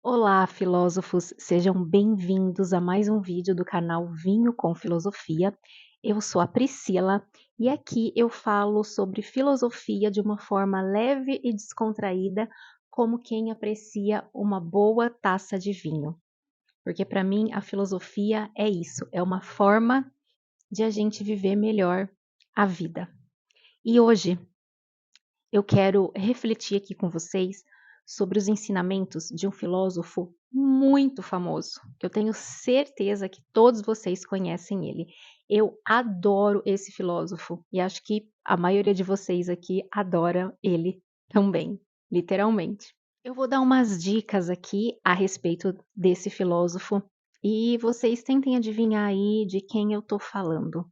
Olá, filósofos! Sejam bem-vindos a mais um vídeo do canal Vinho com Filosofia. Eu sou a Priscila e aqui eu falo sobre filosofia de uma forma leve e descontraída, como quem aprecia uma boa taça de vinho. Porque para mim a filosofia é isso, é uma forma de a gente viver melhor a vida. E hoje eu quero refletir aqui com vocês sobre os ensinamentos de um filósofo muito famoso, que eu tenho certeza que todos vocês conhecem ele. Eu adoro esse filósofo e acho que a maioria de vocês aqui adora ele também, literalmente. Eu vou dar umas dicas aqui a respeito desse filósofo e vocês tentem adivinhar aí de quem eu tô falando.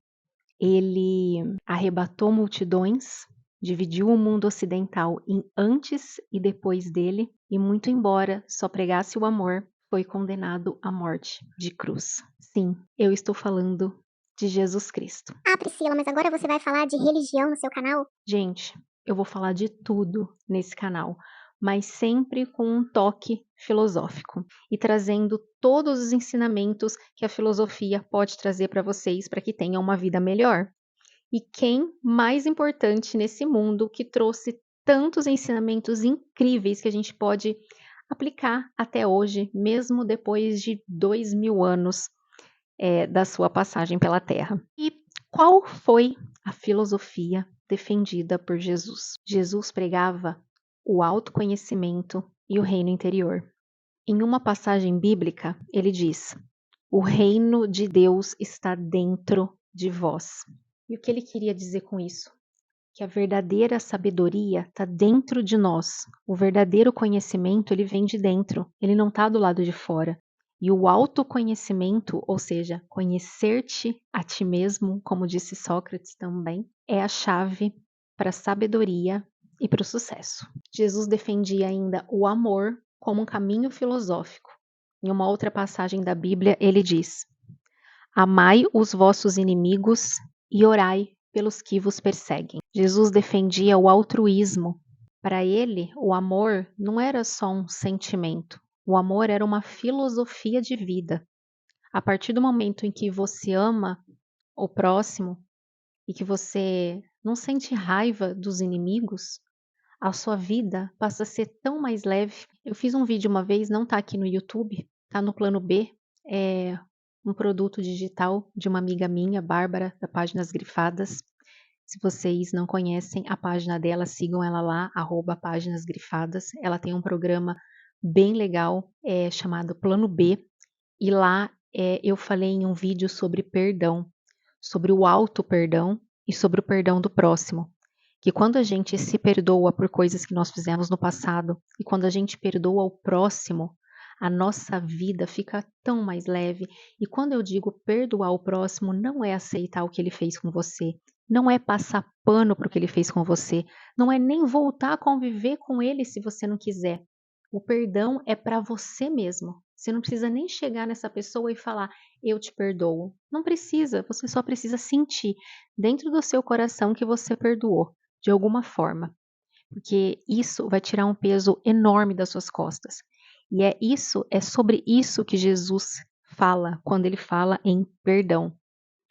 Ele arrebatou multidões, dividiu o mundo ocidental em antes e depois dele, e muito embora só pregasse o amor, foi condenado à morte de cruz. Sim, eu estou falando de Jesus Cristo. Ah, Priscila, mas agora você vai falar de religião no seu canal? Gente, eu vou falar de tudo nesse canal, mas sempre com um toque filosófico e trazendo todos os ensinamentos que a filosofia pode trazer para vocês para que tenham uma vida melhor. E quem mais importante nesse mundo que trouxe tantos ensinamentos incríveis que a gente pode aplicar até hoje, mesmo depois de 2000 anos da sua passagem pela Terra. E qual foi a filosofia defendida por Jesus? Jesus pregava o autoconhecimento e o reino interior. Em uma passagem bíblica, ele diz: o reino de Deus está dentro de vós. E o que ele queria dizer com isso? Que a verdadeira sabedoria está dentro de nós. O verdadeiro conhecimento, ele vem de dentro, ele não está do lado de fora. E o autoconhecimento, ou seja, conhecer-te a ti mesmo, como disse Sócrates também, é a chave para a sabedoria e para o sucesso. Jesus defendia ainda o amor como um caminho filosófico. Em uma outra passagem da Bíblia, ele diz: amai os vossos inimigos e orai pelos que vos perseguem. Jesus defendia o altruísmo. Para ele, o amor não era só um sentimento. O amor era uma filosofia de vida. A partir do momento em que você ama o próximo e que você não sente raiva dos inimigos, a sua vida passa a ser tão mais leve. Eu fiz um vídeo uma vez, não está aqui no YouTube, está no plano B, é um produto digital de uma amiga minha, Bárbara, da Páginas Grifadas. Se vocês não conhecem a página dela, sigam ela lá, @Páginas Grifadas. Ela tem um programa bem legal, chamado Plano B, e lá eu falei em um vídeo sobre perdão, sobre o auto-perdão e sobre o perdão do próximo. Que quando a gente se perdoa por coisas que nós fizemos no passado e quando a gente perdoa o próximo, a nossa vida fica tão mais leve. E quando eu digo perdoar o próximo, não é aceitar o que ele fez com você, não é passar pano para o que ele fez com você, não é nem voltar a conviver com ele se você não quiser. O perdão é para você mesmo. Você não precisa nem chegar nessa pessoa e falar, eu te perdoo. Não precisa, você só precisa sentir dentro do seu coração que você perdoou, de alguma forma. Porque isso vai tirar um peso enorme das suas costas. E é sobre isso que Jesus fala quando ele fala em perdão.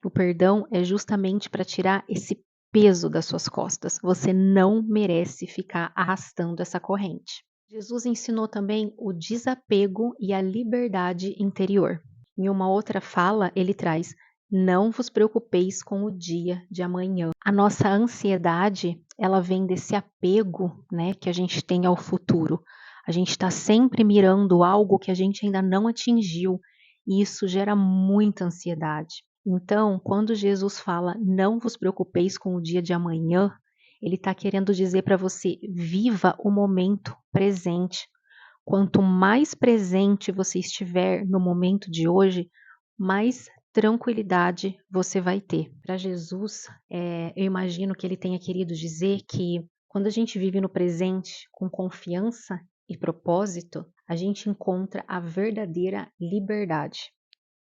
O perdão é justamente para tirar esse peso das suas costas. Você não merece ficar arrastando essa corrente. Jesus ensinou também o desapego e a liberdade interior. Em uma outra fala, ele traz: não vos preocupeis com o dia de amanhã. A nossa ansiedade, ela vem desse apego, né, que a gente tem ao futuro. A gente está sempre mirando algo que a gente ainda não atingiu, e isso gera muita ansiedade. Então, quando Jesus fala, não vos preocupeis com o dia de amanhã, ele está querendo dizer para você, viva o momento presente. Quanto mais presente você estiver no momento de hoje, mais tranquilidade você vai ter. Para Jesus, eu imagino que ele tenha querido dizer que quando a gente vive no presente com confiança e propósito, a gente encontra a verdadeira liberdade.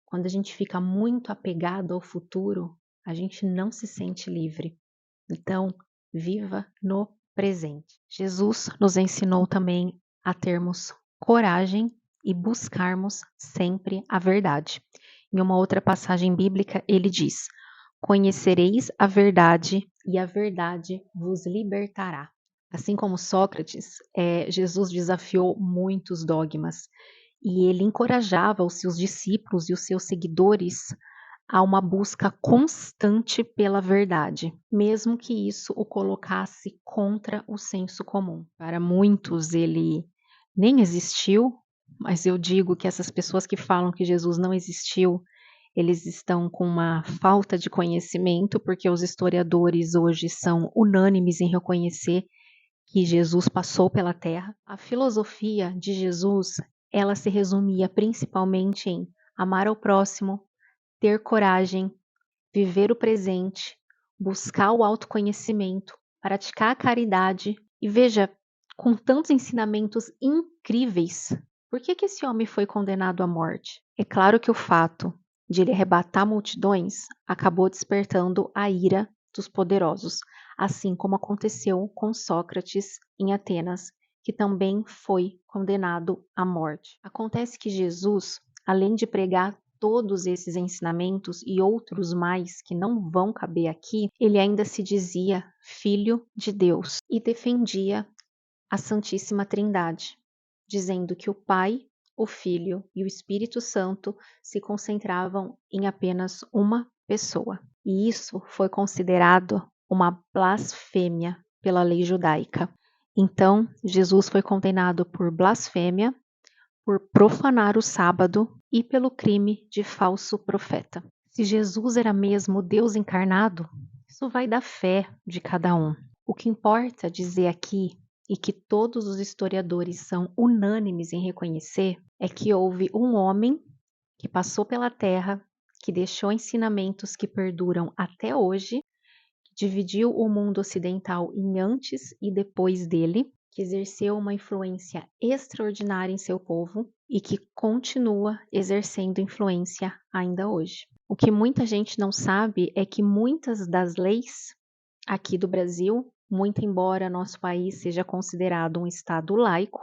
Quando a gente fica muito apegado ao futuro, a gente não se sente livre. Então, viva no presente. Jesus nos ensinou também a termos coragem e buscarmos sempre a verdade. Em uma outra passagem bíblica, ele diz: Conhecereis a verdade e a verdade vos libertará. Assim como Sócrates, Jesus desafiou muitos dogmas e ele encorajava os seus discípulos e os seus seguidores a uma busca constante pela verdade, mesmo que isso o colocasse contra o senso comum. Para muitos ele nem existiu, mas eu digo que essas pessoas que falam que Jesus não existiu, eles estão com uma falta de conhecimento, porque os historiadores hoje são unânimes em reconhecer que Jesus passou pela Terra. A filosofia de Jesus, ela se resumia principalmente em amar ao próximo, ter coragem, viver o presente, buscar o autoconhecimento, praticar a caridade e veja, com tantos ensinamentos incríveis, por que esse homem foi condenado à morte? É claro que o fato de ele arrebatar multidões acabou despertando a ira dos poderosos, assim como aconteceu com Sócrates em Atenas, que também foi condenado à morte. Acontece que Jesus, além de pregar todos esses ensinamentos e outros mais que não vão caber aqui, ele ainda se dizia filho de Deus e defendia a Santíssima Trindade, dizendo que o Pai, o Filho e o Espírito Santo se concentravam em apenas uma pessoa. E isso foi considerado uma blasfêmia pela lei judaica. Então, Jesus foi condenado por blasfêmia, por profanar o sábado e pelo crime de falso profeta. Se Jesus era mesmo Deus encarnado, isso vai da fé de cada um. O que importa dizer aqui, e que todos os historiadores são unânimes em reconhecer, é que houve um homem que passou pela Terra, que deixou ensinamentos que perduram até hoje, que dividiu o mundo ocidental em antes e depois dele, que exerceu uma influência extraordinária em seu povo e que continua exercendo influência ainda hoje. O que muita gente não sabe é que muitas das leis aqui do Brasil, muito embora nosso país seja considerado um estado laico,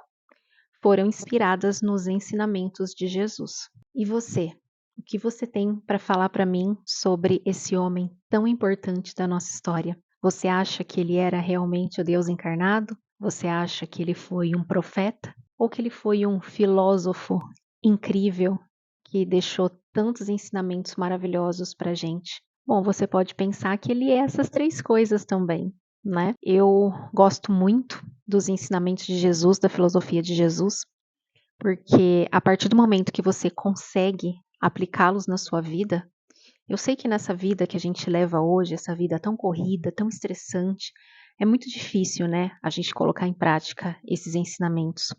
foram inspiradas nos ensinamentos de Jesus. E você? O que você tem para falar para mim sobre esse homem tão importante da nossa história? Você acha que ele era realmente o Deus encarnado? Você acha que ele foi um profeta? Ou que ele foi um filósofo incrível que deixou tantos ensinamentos maravilhosos para a gente? Bom, você pode pensar que ele é essas três coisas também, né? Eu gosto muito dos ensinamentos de Jesus, da filosofia de Jesus, porque a partir do momento que você consegue aplicá-los na sua vida, eu sei que nessa vida que a gente leva hoje, essa vida tão corrida, tão estressante, é muito difícil, né, a gente colocar em prática esses ensinamentos.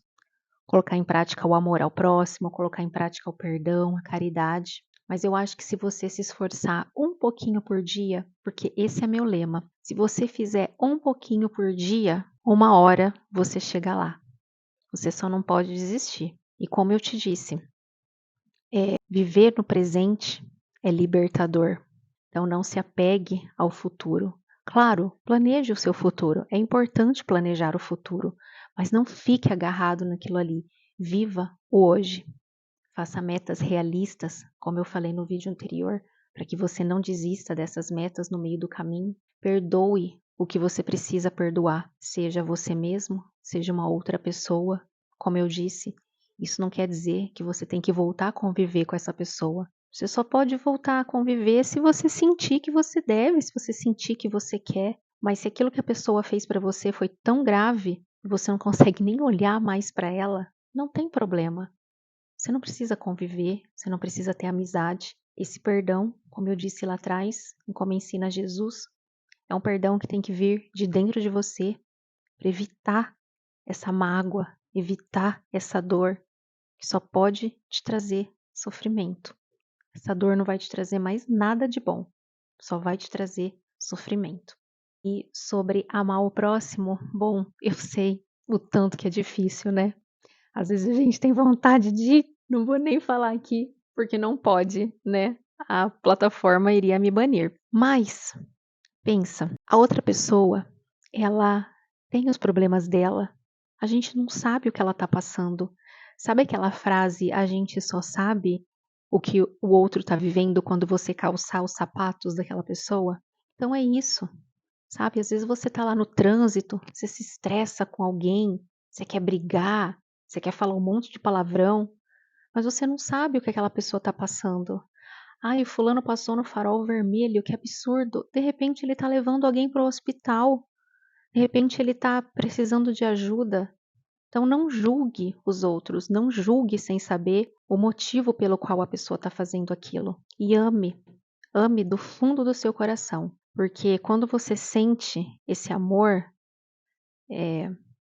Colocar em prática o amor ao próximo, colocar em prática o perdão, a caridade. Mas eu acho que se você se esforçar um pouquinho por dia, porque esse é meu lema, se você fizer um pouquinho por dia, uma hora você chega lá. Você só não pode desistir. E como eu te disse, viver no presente é libertador. Então não se apegue ao futuro. Claro, planeje o seu futuro. É importante planejar o futuro, mas não fique agarrado naquilo ali. Viva o hoje. Faça metas realistas, como eu falei no vídeo anterior, para que você não desista dessas metas no meio do caminho. Perdoe o que você precisa perdoar, seja você mesmo, seja uma outra pessoa. Como eu disse, isso não quer dizer que você tem que voltar a conviver com essa pessoa. Você só pode voltar a conviver se você sentir que você deve, se você sentir que você quer. Mas se aquilo que a pessoa fez para você foi tão grave e você não consegue nem olhar mais para ela, não tem problema. Você não precisa conviver, você não precisa ter amizade. Esse perdão, como eu disse lá atrás, como ensina Jesus, é um perdão que tem que vir de dentro de você para evitar essa mágoa, evitar essa dor que só pode te trazer sofrimento. Essa dor não vai te trazer mais nada de bom, só vai te trazer sofrimento. E sobre amar o próximo, bom, eu sei o tanto que é difícil, né? Às vezes a gente tem vontade de, não vou nem falar aqui, porque não pode, né? A plataforma iria me banir. Mas, pensa, a outra pessoa, ela tem os problemas dela. A gente não sabe o que ela está passando. Sabe aquela frase, a gente só sabe o que o outro está vivendo quando você calçar os sapatos daquela pessoa? Então é isso, sabe? Às vezes você tá lá no trânsito, você se estressa com alguém, você quer brigar, você quer falar um monte de palavrão, mas você não sabe o que aquela pessoa está passando. Ai, o fulano passou no farol vermelho, que absurdo. De repente ele está levando alguém para o hospital. De repente ele está precisando de ajuda. Então não julgue os outros, não julgue sem saber o motivo pelo qual a pessoa está fazendo aquilo. E ame, ame do fundo do seu coração. Porque quando você sente esse amor,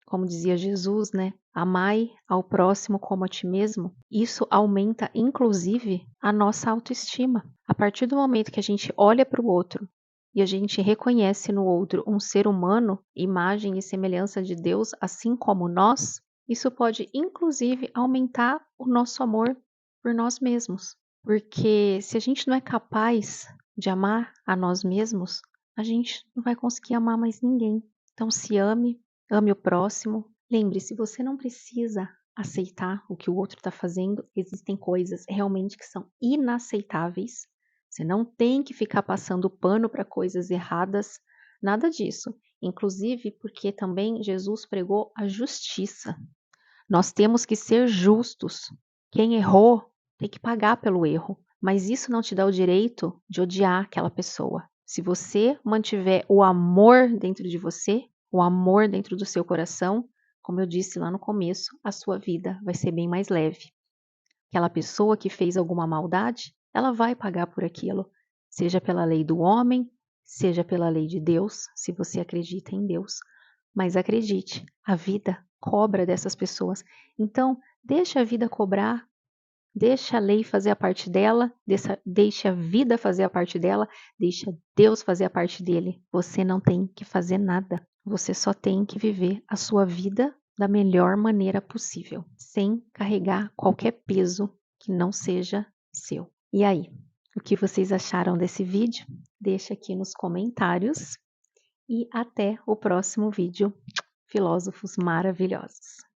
como dizia Jesus, né? Amai ao próximo como a ti mesmo. Isso aumenta, inclusive, a nossa autoestima. A partir do momento que a gente olha para o outro e a gente reconhece no outro um ser humano, imagem e semelhança de Deus, assim como nós, isso pode, inclusive, aumentar o nosso amor por nós mesmos. Porque se a gente não é capaz de amar a nós mesmos, a gente não vai conseguir amar mais ninguém. Então se ame, ame o próximo. Lembre-se, você não precisa aceitar o que o outro está fazendo. Existem coisas realmente que são inaceitáveis. Você não tem que ficar passando pano para coisas erradas, nada disso. Inclusive porque também Jesus pregou a justiça. Nós temos que ser justos. Quem errou tem que pagar pelo erro. Mas isso não te dá o direito de odiar aquela pessoa. Se você mantiver o amor dentro de você, o amor dentro do seu coração, como eu disse lá no começo, a sua vida vai ser bem mais leve. Aquela pessoa que fez alguma maldade, ela vai pagar por aquilo, seja pela lei do homem, seja pela lei de Deus, se você acredita em Deus. Mas acredite, a vida cobra dessas pessoas. Então, deixa a vida cobrar, deixa a lei fazer a parte dela, deixa a vida fazer a parte dela, deixa Deus fazer a parte dele. Você não tem que fazer nada. Você só tem que viver a sua vida da melhor maneira possível, sem carregar qualquer peso que não seja seu. E aí, o que vocês acharam desse vídeo? Deixa aqui nos comentários e até o próximo vídeo. Filósofos maravilhosos.